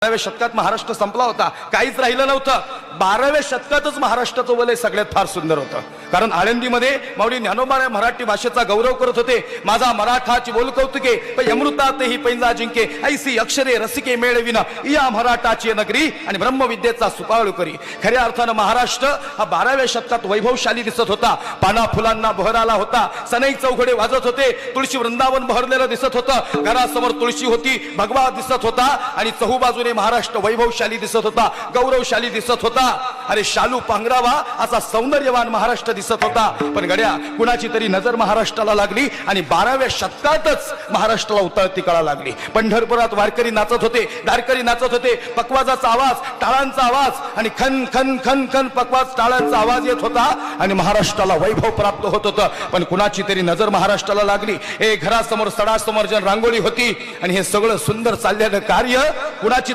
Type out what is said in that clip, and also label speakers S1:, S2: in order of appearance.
S1: 12व्या शतकात महाराष्ट्र संपला होता, काहीच राहिलं नव्हतं. 12व्या शतकातच महाराष्ट्राचं वलय सगळ्यात फार सुंदर होतं. कारण आळंदीमध्ये माऊली ज्ञानोबा मराठी भाषेचा गौरव करत होते. माझा मराठाची बोल कौतुके यमृतातही पैंजा जिंके ऐसी अक्षरे रसिके मेळविन या मराठाची नगरी आणि ब्रह्मविद्येचा सुपाळू करी. खऱ्या अर्थानं महाराष्ट्र हा 12व्या शतकात वैभवशाली दिसत होता. पाना फुलांना बहर आला होता. सनई चौघडे वाजत होते. तुळशी वृंदावन बहरलेलं दिसत होतं. घरासमोर तुळशी होती, भगवा दिसत होता आणि चहूबाजूने महाराष्ट्र वैभवशाली दिसत होता, गौरवशाली दिसत होता. अरे शालू पांघरावा असा सौंदर्यवान महाराष्ट्र दिसत होता. पण गड्या कुणाची तरी नजर महाराष्ट्राला लागली आणि 12व्या शतकातच महाराष्ट्राला उतरती कळा लागली. पंढरपुरात वारकरी नाचत होते, दारकरी नाचत होते. पकवाजाचा आवाज, टाळांचा आवाज आणि खन खन खन खन पकवाज टाळांचा आवाज येत होता आणि महाराष्ट्राला वैभव प्राप्त होत होतं. पण कुणाची तरी नजर महाराष्ट्राला लागली. घरासमोर सडासमोर जण रांगोळी होती आणि हे सगळं सुंदर चाललेलं कार्य कुणाची